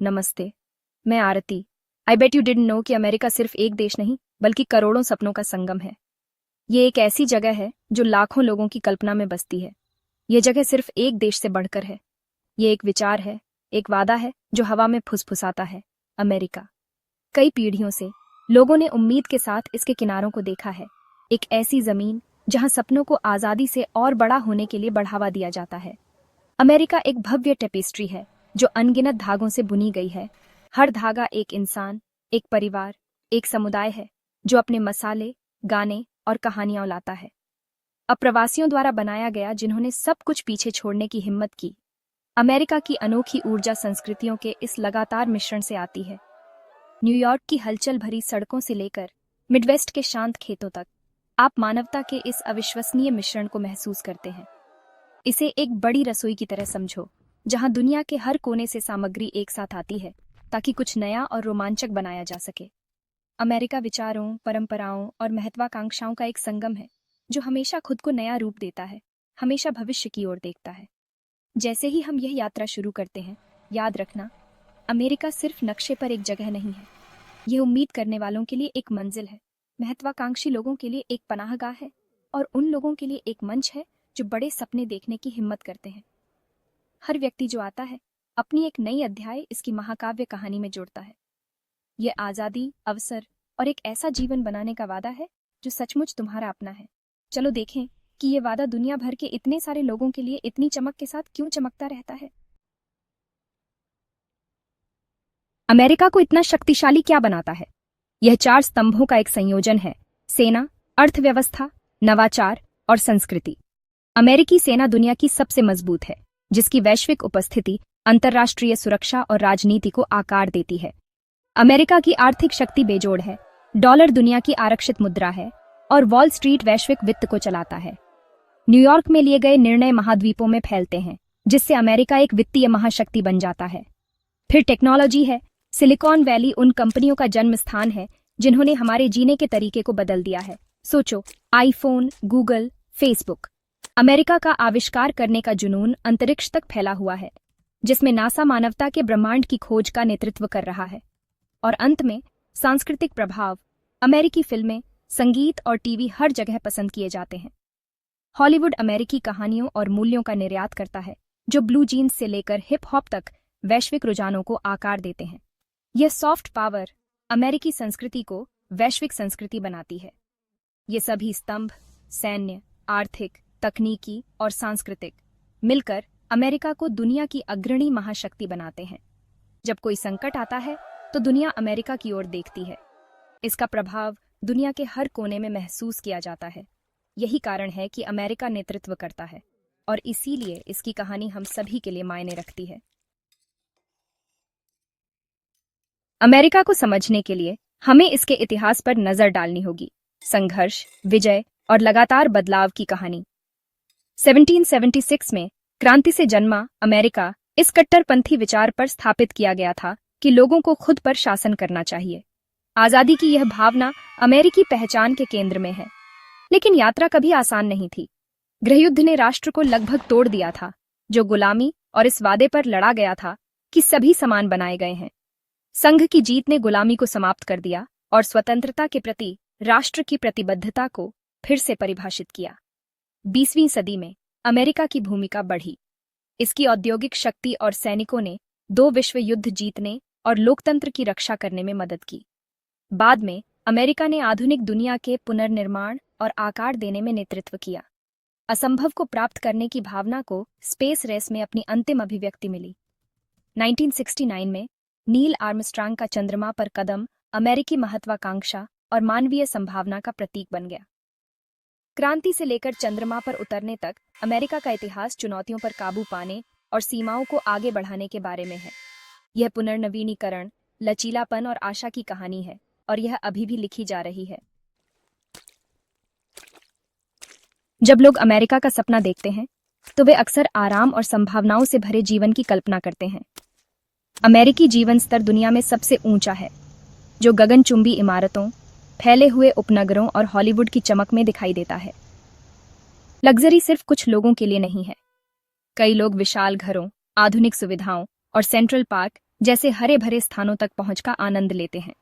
नमस्ते। मैं आरती। आई bet you didn't know कि अमेरिका सिर्फ एक देश नहीं बल्कि करोड़ों सपनों का संगम है। ये एक ऐसी जगह है जो लाखों लोगों की कल्पना में बसती है। ये जगह सिर्फ एक देश से बढ़कर है। ये एक विचार है, एक वादा है जो हवा में फुसफुसाता है। अमेरिका। कई पीढ़ियों से लोगों ने उम्मीद के साथ इसके किनारों को देखा है। एक ऐसी जमीन जहां सपनों को आजादी से और बड़ा होने के लिए बढ़ावा दिया जाता है। अमेरिका एक भव्य टेपेस्ट्री है जो अनगिनत धागों से बुनी गई है। हर धागा एक इंसान, एक परिवार, एक समुदाय है जो अपने मसाले, गाने और कहानियां लाता है। अप्रवासियों द्वारा बनाया गया जिन्होंने सब कुछ पीछे छोड़ने की हिम्मत की। अमेरिका की अनोखी ऊर्जा संस्कृतियों के इस लगातार मिश्रण से आती है। न्यूयॉर्क की हलचल भरी सड़कों से लेकर मिडवेस्ट के शांत खेतों तक आप मानवता के इस अविश्वसनीय मिश्रण को महसूस करते हैं। इसे एक बड़ी रसोई की तरह समझो, जहां दुनिया के हर कोने से सामग्री एक साथ आती है ताकि कुछ नया और रोमांचक बनाया जा सके। अमेरिका विचारों, परंपराओं और महत्वाकांक्षाओं का एक संगम है जो हमेशा खुद को नया रूप देता है, हमेशा भविष्य की ओर देखता है। जैसे ही हम यह यात्रा शुरू करते हैं, याद रखना, अमेरिका सिर्फ नक्शे पर एक जगह नहीं है। यह उम्मीद करने वालों के लिए एक मंजिल है, महत्वाकांक्षी लोगों के लिए एक पनाहगाह है और उन लोगों के लिए एक मंच है जो बड़े सपने देखने की हिम्मत करते हैं। हर व्यक्ति जो आता है अपनी एक नई अध्याय इसकी महाकाव्य कहानी में जोड़ता है। यह आज़ादी, अवसर और एक ऐसा जीवन बनाने का वादा है जो सचमुच तुम्हारा अपना है। चलो देखें कि यह वादा दुनिया भर के इतने सारे लोगों के लिए इतनी चमक के साथ क्यों चमकता रहता है। अमेरिका को इतना शक्तिशाली क्या बनाता है? यह 4 स्तंभों का एक संयोजन है: सेना, अर्थव्यवस्था, नवाचार और संस्कृति। अमेरिकी सेना दुनिया की सबसे मजबूत है, जिसकी वैश्विक उपस्थिति अंतर्राष्ट्रीय सुरक्षा और राजनीति को आकार देती है। अमेरिका की आर्थिक शक्ति बेजोड़ है। डॉलर दुनिया की आरक्षित मुद्रा है और वॉल स्ट्रीट वैश्विक वित्त को चलाता है। न्यूयॉर्क में लिए गए निर्णय महाद्वीपों में फैलते हैं, जिससे अमेरिका एक वित्तीय महाशक्ति बन जाता है। फिर टेक्नोलॉजी है। सिलिकॉन वैली उन कंपनियों का जन्म स्थान है जिन्होंने हमारे जीने के तरीके को बदल दिया है। सोचो, आईफोन, गूगल, फेसबुक। अमेरिका का आविष्कार करने का जुनून अंतरिक्ष तक फैला हुआ है, जिसमें नासा मानवता के ब्रह्मांड की खोज का नेतृत्व कर रहा है। और अंत में सांस्कृतिक प्रभाव। अमेरिकी फिल्में, संगीत और टीवी हर जगह पसंद किए जाते हैं। हॉलीवुड अमेरिकी कहानियों और मूल्यों का निर्यात करता है, जो ब्लू जीन्स से लेकर हिप हॉप तक वैश्विक रुझानों को आकार देते हैं। यह सॉफ्ट पावर अमेरिकी संस्कृति को वैश्विक संस्कृति बनाती है। ये सभी स्तंभ, सैन्य, आर्थिक, तकनीकी और सांस्कृतिक, मिलकर अमेरिका को दुनिया की अग्रणी महाशक्ति बनाते हैं। जब कोई संकट आता है तो दुनिया अमेरिका की ओर देखती है। इसका प्रभाव दुनिया के हर कोने में महसूस किया जाता है। यही कारण है कि अमेरिका नेतृत्व करता है और इसीलिए इसकी कहानी हम सभी के लिए मायने रखती है। अमेरिका को समझने के लिए हमें इसके इतिहास पर नजर डालनी होगी। संघर्ष, विजय और लगातार बदलाव की कहानी। 1776 में क्रांति से जन्मा अमेरिका इस कट्टरपंथी विचार पर स्थापित किया गया था कि लोगों को खुद पर शासन करना चाहिए। आजादी की यह भावना अमेरिकी पहचान के केंद्र में है। लेकिन यात्रा कभी आसान नहीं थी। गृहयुद्ध ने राष्ट्र को लगभग तोड़ दिया था, जो गुलामी और इस वादे पर लड़ा गया था कि सभी समान बनाए गए हैं। संघ की जीत ने गुलामी को समाप्त कर दिया और स्वतंत्रता के प्रति राष्ट्र की प्रतिबद्धता को फिर से परिभाषित किया। 20वीं सदी में अमेरिका की भूमिका बढ़ी। इसकी औद्योगिक शक्ति और सैनिकों ने 2 विश्व युद्ध जीतने और लोकतंत्र की रक्षा करने में मदद की। बाद में अमेरिका ने आधुनिक दुनिया के पुनर्निर्माण और आकार देने में नेतृत्व किया। असंभव को प्राप्त करने की भावना को स्पेस रेस में अपनी अंतिम अभिव्यक्ति मिली। 1969 में नील आर्मस्ट्रांग का चंद्रमा पर कदम अमेरिकी महत्वाकांक्षा और मानवीय संभावना का प्रतीक बन गया। क्रांति से लेकर चंद्रमा पर उतरने तक अमेरिका का इतिहास चुनौतियों पर काबू पाने और सीमाओं को आगे बढ़ाने के बारे में है। यह पुनर्नवीनीकरण, लचीलापन और आशा की कहानी है और यह अभी भी लिखी जा रही है। जब लोग अमेरिका का सपना देखते हैं तो वे अक्सर आराम और संभावनाओं से भरे जीवन की कल्पना करते हैं। अमेरिकी जीवन स्तर दुनिया में सबसे ऊंचा है, जो गगनचुंबी इमारतों, फैले हुए उपनगरों और हॉलीवुड की चमक में दिखाई देता है। लग्जरी सिर्फ कुछ लोगों के लिए नहीं है। कई लोग विशाल घरों, आधुनिक सुविधाओं और सेंट्रल पार्क जैसे हरे भरे स्थानों तक पहुंच का आनंद लेते हैं।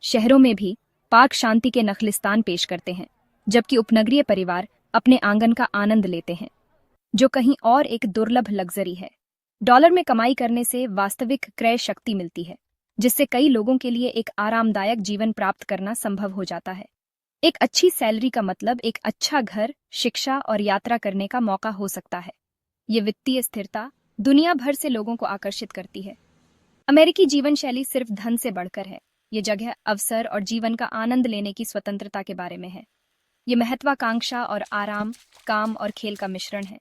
शहरों में भी पार्क शांति के नखलिस्तान पेश करते हैं, जबकि उपनगरीय परिवार अपने आंगन का आनंद लेते हैं, जो कहीं और एक दुर्लभ लग्जरी है। डॉलर में कमाई करने से वास्तविक क्रय शक्ति मिलती है, जिससे कई लोगों के लिए एक आरामदायक जीवन प्राप्त करना संभव हो जाता है। एक अच्छी सैलरी का मतलब एक अच्छा घर, शिक्षा और यात्रा करने का मौका हो सकता है। ये वित्तीय स्थिरता दुनिया भर से लोगों को आकर्षित करती है। अमेरिकी जीवन शैली सिर्फ धन से बढ़कर है। ये जगह अवसर और जीवन का आनंद लेने की स्वतंत्रता के बारे में है। ये महत्वाकांक्षा और आराम, काम और खेल का मिश्रण है।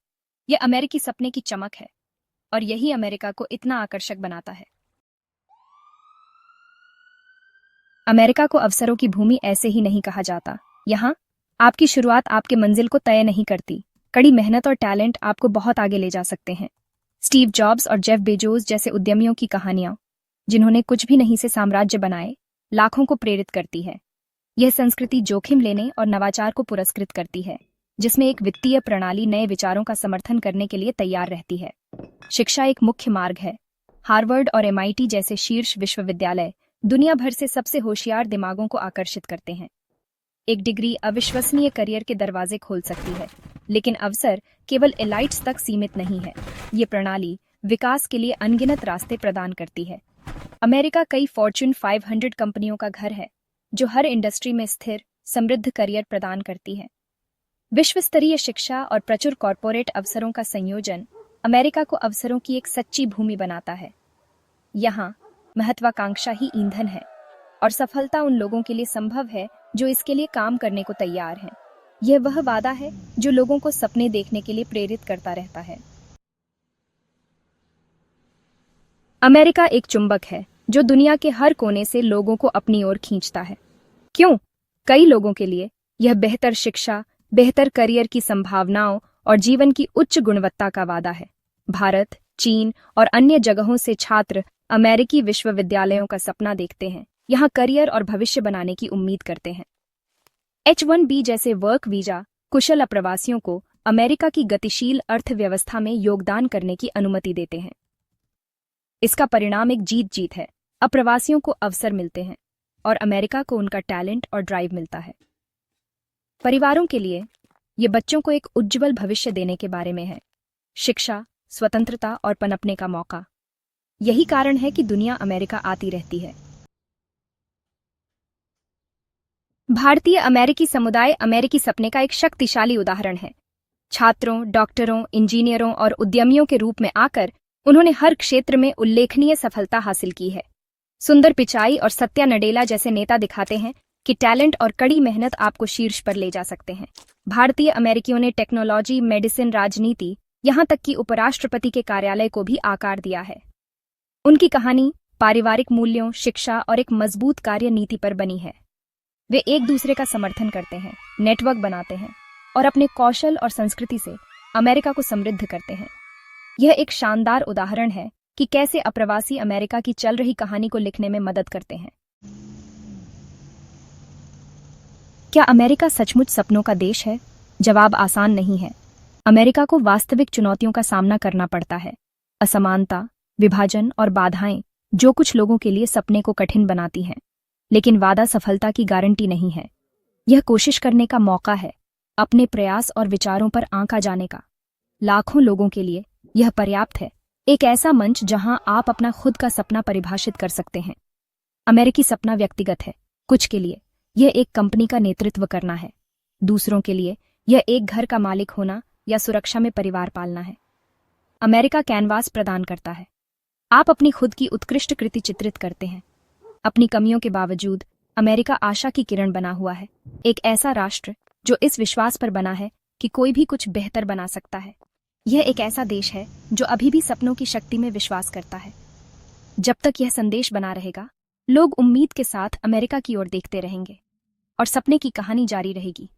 यह अमेरिकी सपने की चमक है और यही अमेरिका को इतना आकर्षक बनाता है। अमेरिका को अवसरों की भूमि ऐसे ही नहीं कहा जाता। यहाँ आपकी शुरुआत आपके मंजिल को तय नहीं करती। कड़ी मेहनत और टैलेंट आपको बहुत आगे ले जा सकते हैं। स्टीव जॉब्स और जेफ बेजोस जैसे उद्यमियों की कहानियां, जिन्होंने कुछ भी नहीं से साम्राज्य बनाए, लाखों को प्रेरित करती है। यह संस्कृति जोखिम लेने और नवाचार को पुरस्कृत करती है, जिसमें एक वित्तीय प्रणाली नए विचारों का समर्थन करने के लिए तैयार रहती है। शिक्षा एक मुख्य मार्ग है। हार्वर्ड और MIT जैसे शीर्ष विश्वविद्यालय दुनिया भर से सबसे होशियार दिमागों को आकर्षित करते हैं। एक डिग्री अविश्वसनीय करियर के दरवाजे खोल सकती है, लेकिन अवसर केवल एलाइट्स तक सीमित नहीं है। ये प्रणाली विकास के लिए अनगिनत रास्ते प्रदान करती है। अमेरिका कई फॉर्च्यून 500 कंपनियों का घर है, जो हर इंडस्ट्री में स्थिर, समृद्ध करियर प्रदान करती है। विश्व स्तरीय शिक्षा और प्रचुर कॉरपोरेट अवसरों का संयोजन अमेरिका को अवसरों की एक सच्ची भूमि बनाता है। यहाँ महत्वाकांक्षा ही ईंधन है और सफलता उन लोगों के लिए संभव है जो इसके लिए काम करने को तैयार हैं। यह वह वादा है जो लोगों को सपने देखने के लिए प्रेरित करता रहता है। अमेरिका एक चुंबक है जो दुनिया के हर कोने से लोगों को अपनी ओर खींचता है। क्यों? कई लोगों के लिए यह बेहतर शिक्षा, बेहतर करियर की संभावनाओं और जीवन की उच्च गुणवत्ता का वादा है। भारत, चीन और अन्य जगहों से छात्र अमेरिकी विश्वविद्यालयों का सपना देखते हैं, यहाँ करियर और भविष्य बनाने की उम्मीद करते हैं। H-1B जैसे वर्क वीजा कुशल अप्रवासियों को अमेरिका की गतिशील अर्थव्यवस्था में योगदान करने की अनुमति देते हैं। इसका परिणाम एक जीत-जीत है। अप्रवासियों को अवसर मिलते हैं और अमेरिका को उनका टैलेंट और ड्राइव मिलता है। परिवारों के लिए ये बच्चों को एक उज्जवल भविष्य देने के बारे में है। शिक्षा, स्वतंत्रता और पनपने का मौका। यही कारण है कि दुनिया अमेरिका आती रहती है। भारतीय अमेरिकी समुदाय अमेरिकी सपने का एक शक्तिशाली उदाहरण है। छात्रों, डॉक्टरों, इंजीनियरों और उद्यमियों के रूप में आकर उन्होंने हर क्षेत्र में उल्लेखनीय सफलता हासिल की है। सुंदर पिचाई और सत्या नडेला जैसे नेता दिखाते हैं कि टैलेंट और कड़ी मेहनत आपको शीर्ष पर ले जा सकते हैं। भारतीय अमेरिकियों ने टेक्नोलॉजी, मेडिसिन, राजनीति, यहाँ तक कि उपराष्ट्रपति के कार्यालय को भी आकार दिया है। उनकी कहानी पारिवारिक मूल्यों, शिक्षा और एक मजबूत कार्य नीति पर बनी है। वे एक दूसरे का समर्थन करते हैं, नेटवर्क बनाते हैं और अपने कौशल और संस्कृति से अमेरिका को समृद्ध करते हैं। यह एक शानदार उदाहरण है कि कैसे अप्रवासी अमेरिका की चल रही कहानी को लिखने में मदद करते हैं। क्या अमेरिका सचमुच सपनों का देश है? जवाब आसान नहीं है। अमेरिका को वास्तविक चुनौतियों का सामना करना पड़ता है। असमानता, विभाजन और बाधाएं जो कुछ लोगों के लिए सपने को कठिन बनाती हैं, लेकिन वादा सफलता की गारंटी नहीं है। यह कोशिश करने का मौका है, अपने प्रयास और विचारों पर आंका जाने का। लाखों लोगों के लिए यह पर्याप्त है, एक ऐसा मंच जहां आप अपना खुद का सपना परिभाषित कर सकते हैं। अमेरिकी सपना व्यक्तिगत है। कुछ के लिए यह एक कंपनी का नेतृत्व करना है, दूसरों के लिए यह एक घर का मालिक होना या सुरक्षा में परिवार पालना है। अमेरिका कैनवास प्रदान करता है। आप अपनी खुद की उत्कृष्ट कृति चित्रित करते हैं। अपनी कमियों के बावजूद अमेरिका आशा की किरण बना हुआ है, एक ऐसा राष्ट्र जो इस विश्वास पर बना है कि कोई भी कुछ बेहतर बना सकता है। यह एक ऐसा देश है जो अभी भी सपनों की शक्ति में विश्वास करता है। जब तक यह संदेश बना रहेगा, लोग उम्मीद के साथ अमेरिका की ओर देखते रहेंगे और सपने की कहानी जारी रहेगी।